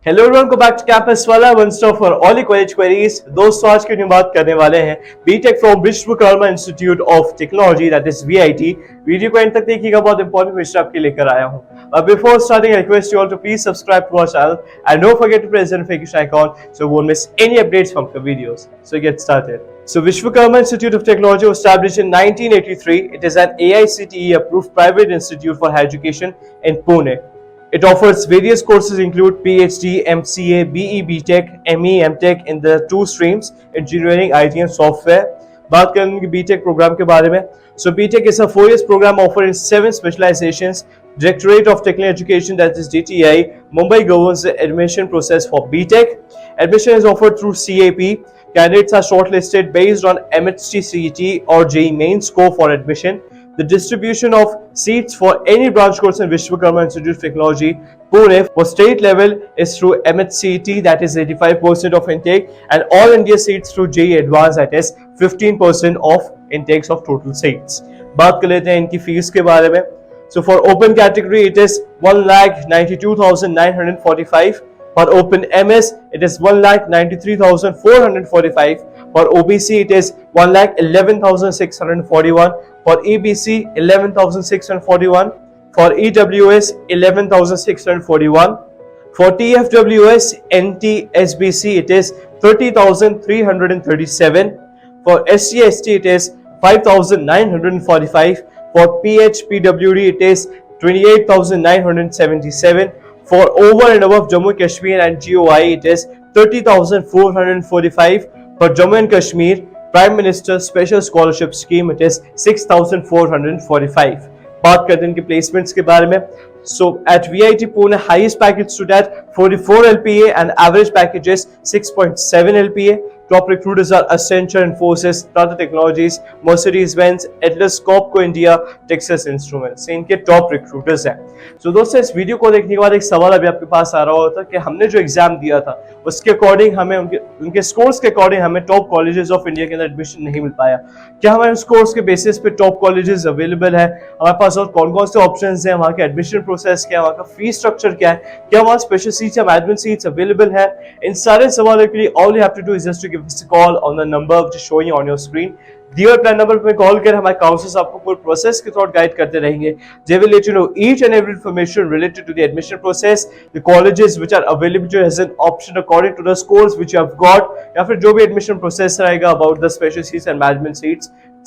Hello everyone, को back to Campuswala, one stop for all your college queries। दोस्तों, आज की हम बात करने वाले हैं B.tech from Vishwakarma institute of technology, that is VIT। Video को एंड तक देखिएगा, बहुत इंपॉर्टेंट विषय आपके लेकर आया हूं। Before starting, I request you all to please subscribe to our channel and don't forget to press the notification icon so you won't miss any updates from the videos. So get started. So Vishwakarma Institute of Technology was established in 1983. It is an AICTE approved private institute for higher education in Pune. It offers various courses include PhD, MCA, BE, B.tec, ME, M.tech in the two streams, engineering, IT and software. बात करेंगे B.tech program के बारे में. So B.tech is a 4 years program offered in 7 specializations. Directorate of Technical Education, that is DTI, Mumbai governs the admission process for B.tech. Admission is offered through CAP. Candidates are shortlisted based on MHT or jeemain score for admission. The distribution of seats for any branch course in Vishwakarma Institute of Technology, Pune, for state level is through MHCET, that is 85% of intake, and all India seats through JEE Advanced, that is 15% of intakes of total seats. बात कर लेते हैं इनकी fees के बारे में. So for open category it is 1,92,945. For open MS it is 1,93,445. For OBC it is 1,11,641. For EBC 11,641. For EWS 11,641. For TFWS NT SBC it is 30,337. For SC ST it is 5,945. For PHPWD it is 28,977. For over and above Jammu Kashmir and GOI it is 30,445. For Jammu and Kashmir Prime Minister Special Scholarship Scheme it is 6,445. बात करते हैं इनके placements के बारे में. So at VIT Pune, highest package stood at 44 LPA and average package is 6.7 LPA. Top recruiters are Accenture, Infosys, Tata Technologies, Mercedes-Benz, Atlas Copco India, Texas Instruments. इनके top recruiters हैं. So दोस्तों, इस video को देखने के बाद एक सवाल अभी आपके पास आ रहा होता कि हमने जो एग्जाम दिया था उसके अकॉर्डिंग हमें उनके स्कोर्स के अकॉर्डिंग हमें टॉप कॉलेजेस ऑफ इंडिया के अंदर एडमिशन नहीं मिल पाया. क्या हमारे स्कोर्स के बेसिस पे टॉप कॉलेजेस अवेलेबल है? हमारे पास और कौन कौन से ऑप्शंस हैं? वहाँ का एडमिशन प्रोसेस क्या है? वहाँ का फीस स्ट्रक्चर क्या है? क्या वहाँ स्पेशल सीट्स या मैनेजमेंट सीट्स अवेलेबल है? इन सारे सवालों के लिए all you have to do is just to give us a call on the number which is showing on your screen. दिए हुए प्लान नंबर पे कॉल कर हमारे काउंसलर्स आपको पूरे प्रोसेस के थ्रू गाइड करते रहेंगे. They will let you know each and every information related to the admission process, the colleges which are available as an option according to the scores which you have got, या फिर जो भी admission process रहेगा about the special seats and management seats,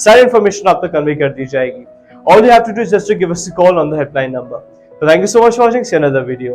सारी information आप तक convey कर दी जाएगी. All you have to do is just to give us a call on the helpline number. So thank you so much for watching. See you another video.